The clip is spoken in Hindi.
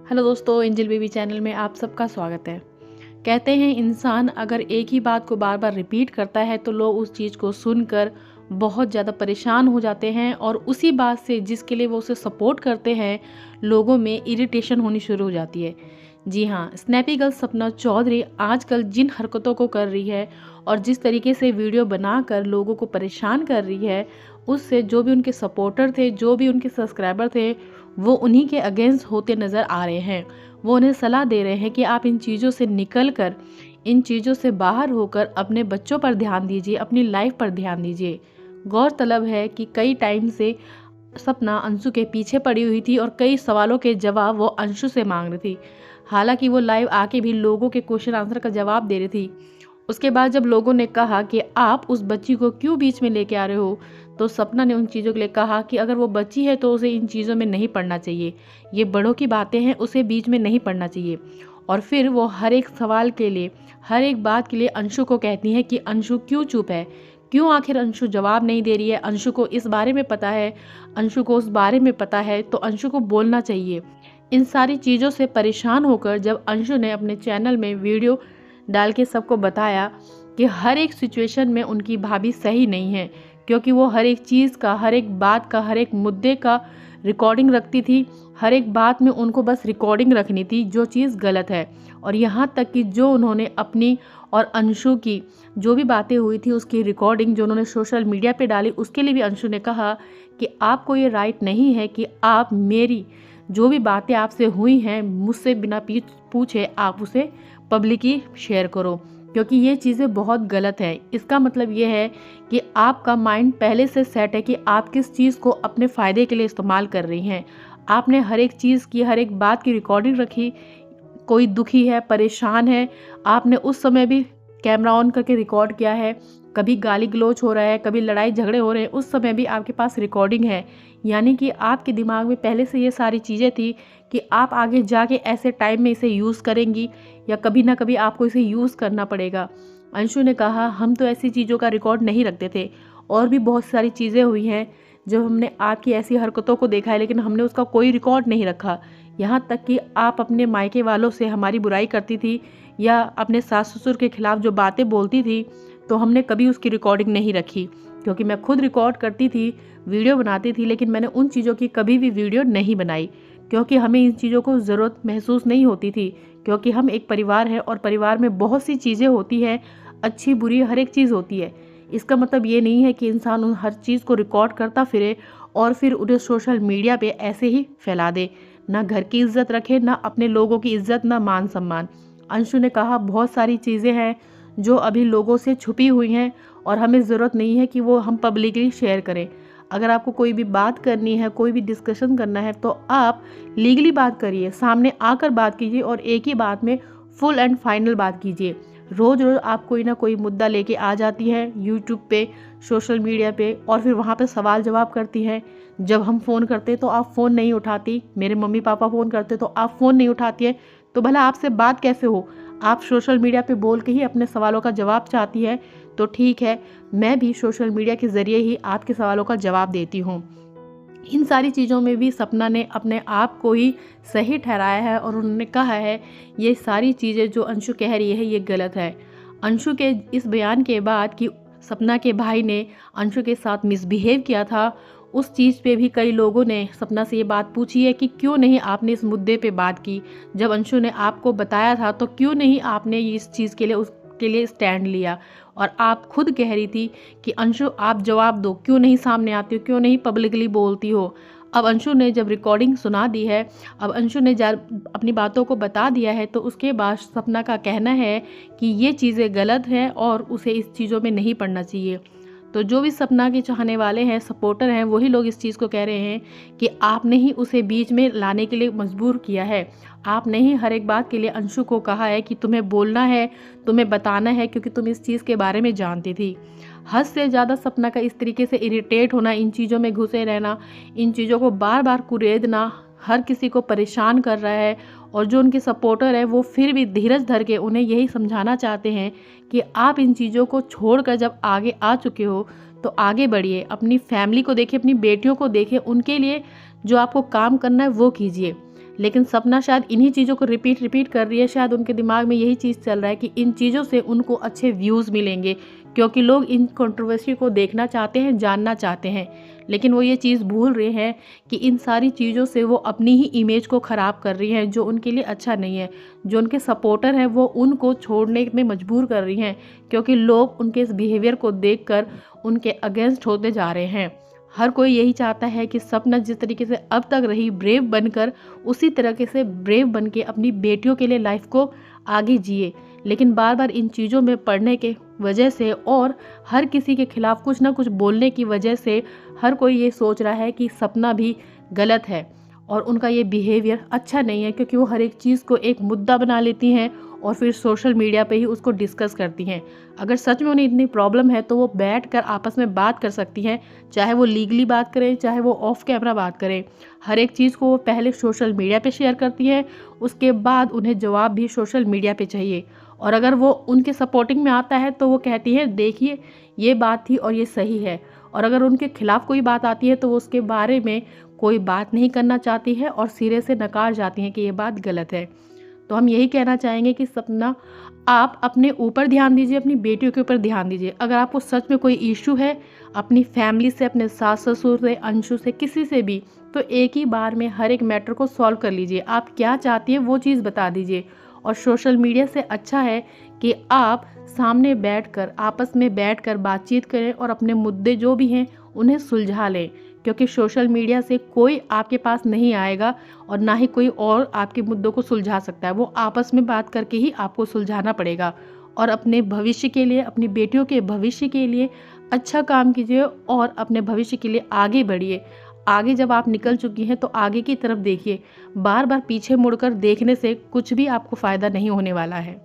हेलो दोस्तों, एंजल बेबी चैनल में आप सबका स्वागत है। कहते हैं इंसान अगर एक ही बात को बार बार रिपीट करता है तो लोग उस चीज़ को सुनकर बहुत ज़्यादा परेशान हो जाते हैं और उसी बात से जिसके लिए वो उसे सपोर्ट करते हैं लोगों में इरिटेशन होनी शुरू हो जाती है। जी हाँ, स्नैपी गर्ल सपना चौधरी आजकल जिन हरकतों को कर रही है और जिस तरीके से वीडियो बनाकर लोगों को परेशान कर रही है, उससे जो भी उनके सपोर्टर थे, जो भी उनके सब्सक्राइबर थे, वो उन्हीं के अगेंस्ट होते नज़र आ रहे हैं। वो उन्हें सलाह दे रहे हैं कि आप इन चीज़ों से निकल कर, इन चीज़ों से बाहर होकर अपने बच्चों पर ध्यान दीजिए, अपनी लाइफ पर ध्यान दीजिए। गौरतलब है कि कई टाइम से सपना अंशु के पीछे पड़ी हुई थी और कई सवालों के जवाब वो अंशु से मांग रही थी। हालांकि वो लाइव आके भी लोगों के क्वेश्चन आंसर का जवाब दे रही थी। उसके बाद जब लोगों ने कहा कि आप उस बच्ची को क्यों बीच में लेके आ रहे हो, तो सपना ने उन चीज़ों के लिए कहा कि अगर वो बच्ची है तो उसे इन चीज़ों में नहीं पढ़ना चाहिए, ये बड़ों की बातें हैं, उसे बीच में नहीं पढ़ना चाहिए। और फिर वो हर एक सवाल के लिए, हर एक बात के लिए अंशु को कहती हैं कि अंशु क्यों चुप है, क्यों आखिर अंशु जवाब नहीं दे रही है, अंशु को इस बारे में पता है, अंशु को उस बारे में पता है, तो अंशु को बोलना चाहिए। इन सारी चीज़ों से परेशान होकर जब अंशु ने अपने चैनल में वीडियो डाल के सबको बताया कि हर एक सिचुएशन में उनकी भाभी सही नहीं है, क्योंकि वो हर एक चीज़ का, हर एक बात का, हर एक मुद्दे का रिकॉर्डिंग रखती थी। हर एक बात में उनको बस रिकॉर्डिंग रखनी थी जो चीज़ गलत है। और यहाँ तक कि जो उन्होंने अपनी और अंशु की जो भी बातें हुई थी उसकी रिकॉर्डिंग जो उन्होंने सोशल मीडिया पे डाली, उसके लिए भी अंशु ने कहा कि आपको ये राइट नहीं है कि आप मेरी जो भी बातें आपसे हुई हैं मुझसे बिना पूछे आप उसे पब्लिकली शेयर करो, क्योंकि ये चीज़ें बहुत गलत है। इसका मतलब ये है कि आपका माइंड पहले से सेट है कि आप किस चीज़ को अपने फ़ायदे के लिए इस्तेमाल कर रही हैं। आपने हर एक चीज़ की, हर एक बात की रिकॉर्डिंग रखी। कोई दुखी है, परेशान है, आपने उस समय भी कैमरा ऑन करके रिकॉर्ड किया है। कभी गाली गलौज हो रहा है, कभी लड़ाई झगड़े हो रहे हैं, उस समय भी आपके पास रिकॉर्डिंग है। यानी कि आपके दिमाग में पहले से ये सारी चीज़ें थी कि आप आगे जाके ऐसे टाइम में इसे यूज़ करेंगी या कभी ना कभी आपको इसे यूज़ करना पड़ेगा। अंशु ने कहा हम तो ऐसी चीज़ों का रिकॉर्ड नहीं रखते थे, और भी बहुत सारी चीज़ें हुई हैं जब हमने आपकी ऐसी हरकतों को देखा है, लेकिन हमने उसका कोई रिकॉर्ड नहीं रखा। यहाँ तक कि आप अपने मायके वालों से हमारी बुराई करती थी या अपने सास ससुर के खिलाफ जो बातें बोलती थी, तो हमने कभी उसकी रिकॉर्डिंग नहीं रखी, क्योंकि मैं खुद रिकॉर्ड करती थी, वीडियो बनाती थी, लेकिन मैंने उन चीज़ों की कभी भी वीडियो नहीं बनाई, क्योंकि हमें इन चीज़ों को ज़रूरत महसूस नहीं होती थी। क्योंकि हम एक परिवार है और परिवार में बहुत सी चीज़ें होती हैं, अच्छी बुरी हर एक चीज़ होती है। इसका मतलब ये नहीं है कि इंसान उन हर चीज़ को रिकॉर्ड करता फिरे और फिर उन्हें सोशल मीडिया पे ऐसे ही फैला दे। ना घर की इज्जत रखे, ना अपने लोगों की इज्जत, ना मान सम्मान। अंशु ने कहा बहुत सारी चीज़ें हैं जो अभी लोगों से छुपी हुई हैं और हमें ज़रूरत नहीं है कि वो हम पब्लिकली शेयर करें। अगर आपको कोई भी बात करनी है, कोई भी डिस्कशन करना है, तो आप लीगली बात करिए, सामने आकर बात कीजिए और एक ही बात में फुल एंड फाइनल बात कीजिए। रोज़ रोज़ आप कोई ना कोई मुद्दा लेके आ जाती हैं यूट्यूब पे, सोशल मीडिया पे, और फिर वहाँ पे सवाल जवाब करती हैं। जब हम फ़ोन करते तो आप फ़ोन नहीं उठाती, मेरे मम्मी पापा फ़ोन करते तो आप फ़ोन नहीं उठाती है, तो भला आपसे बात कैसे हो? आप सोशल मीडिया पे बोल के ही अपने सवालों का जवाब चाहती है, तो ठीक है, मैं भी सोशल मीडिया के ज़रिए ही आपके सवालों का जवाब देती हूँ। इन सारी चीज़ों में भी सपना ने अपने आप को ही सही ठहराया है और उन्होंने कहा है ये सारी चीज़ें जो अंशु कह रही है ये गलत है। अंशु के इस बयान के बाद कि सपना के भाई ने अंशु के साथ मिसबिहेव किया था, उस चीज़ पे भी कई लोगों ने सपना से ये बात पूछी है कि क्यों नहीं आपने इस मुद्दे पे बात की। जब अंशु ने आपको बताया था तो क्यों नहीं आपने इस चीज़ के लिए उसके लिए स्टैंड लिया, और आप खुद कह रही थी कि अंशु आप जवाब दो, क्यों नहीं सामने आती हो, क्यों नहीं पब्लिकली बोलती हो। अब अंशु ने जब रिकॉर्डिंग सुना दी है, अब अंशु ने जब अपनी बातों को बता दिया है, तो उसके बाद सपना का कहना है कि ये चीज़ें गलत हैं और उसे इस चीज़ों में नहीं पड़ना चाहिए। तो जो भी सपना के चाहने वाले हैं, सपोर्टर हैं, वही लोग इस चीज़ को कह रहे हैं कि आपने ही उसे बीच में लाने के लिए मजबूर किया है। आपने ही हर एक बात के लिए अंशु को कहा है कि तुम्हें बोलना है, तुम्हें बताना है, क्योंकि तुम इस चीज़ के बारे में जानती थी। हद से ज़्यादा सपना का इस तरीके से इरिटेट होना, इन चीज़ों में घुसे रहना, इन चीज़ों को बार बार कुरेदना हर किसी को परेशान कर रहा है। और जो उनके सपोर्टर है वो फिर भी धीरज धर के उन्हें यही समझाना चाहते हैं कि आप इन चीज़ों को छोड़कर जब आगे आ चुके हो तो आगे बढ़िए, अपनी फैमिली को देखिए, अपनी बेटियों को देखिए, उनके लिए जो आपको काम करना है वो कीजिए। लेकिन सपना शायद इन्हीं चीज़ों को रिपीट कर रही है। शायद उनके दिमाग में यही चीज़ चल रहा है कि इन चीज़ों से उनको अच्छे व्यूज़ मिलेंगे, क्योंकि लोग इन कंट्रोवर्सी को देखना चाहते हैं, जानना चाहते हैं। लेकिन वो ये चीज़ भूल रहे हैं कि इन सारी चीज़ों से वो अपनी ही इमेज को ख़राब कर रही हैं, जो उनके लिए अच्छा नहीं है। जो उनके सपोर्टर हैं वो उनको छोड़ने में मजबूर कर रही हैं, क्योंकि लोग उनके इस बिहेवियर को देखकर उनके अगेंस्ट होते जा रहे हैं। हर कोई यही चाहता है कि सपना जिस तरीके से अब तक रही ब्रेव बनकर, उसी तरीके से ब्रेव बन के अपनी बेटियों के लिए लाइफ को आगे जिए। लेकिन बार बार इन चीज़ों में पढ़ने के वजह से और हर किसी के खिलाफ कुछ ना कुछ बोलने की वजह से हर कोई ये सोच रहा है कि सपना भी गलत है और उनका ये बिहेवियर अच्छा नहीं है, क्योंकि वो हर एक चीज़ को एक मुद्दा बना लेती हैं और फिर सोशल मीडिया पे ही उसको डिस्कस करती हैं। अगर सच में उन्हें इतनी प्रॉब्लम है तो वो बैठकर आपस में बात कर सकती हैं, चाहे वो लीगली बात करें, चाहे वो ऑफ कैमरा बात करें। हर एक चीज़ को वो पहले सोशल मीडिया पे शेयर करती हैं, उसके बाद उन्हें जवाब भी सोशल मीडिया पे चाहिए। और अगर वो उनके सपोर्टिंग में आता है तो वो कहती हैं देखिए ये बात थी और ये सही है, और अगर उनके खिलाफ कोई बात आती है तो वो उसके बारे में कोई बात नहीं करना चाहती है और सिरे से नकार जाती हैं कि ये बात गलत है। तो हम यही कहना चाहेंगे कि सपना, आप अपने ऊपर ध्यान दीजिए, अपनी बेटियों के ऊपर ध्यान दीजिए। अगर आपको सच में कोई इशू है अपनी फैमिली से, अपने सास ससुर से, अंशु से, किसी से भी, तो एक ही बार में हर एक मैटर को सॉल्व कर लीजिए। आप क्या चाहती हैं वो चीज़ बता दीजिए। और सोशल मीडिया से अच्छा है कि आप सामने बैठकर, आपस में बैठकर बातचीत करें और अपने मुद्दे जो भी हैं उन्हें सुलझा लें, क्योंकि सोशल मीडिया से कोई आपके पास नहीं आएगा और ना ही कोई और आपके मुद्दों को सुलझा सकता है। वो आपस में बात करके ही आपको सुलझाना पड़ेगा। और अपने भविष्य के लिए, अपनी बेटियों के भविष्य के लिए अच्छा काम कीजिए और अपने भविष्य के लिए आगे बढ़िए। आगे जब आप निकल चुकी हैं तो आगे की तरफ देखिए। बार बार पीछे मुड़कर देखने से कुछ भी आपको फ़ायदा नहीं होने वाला है।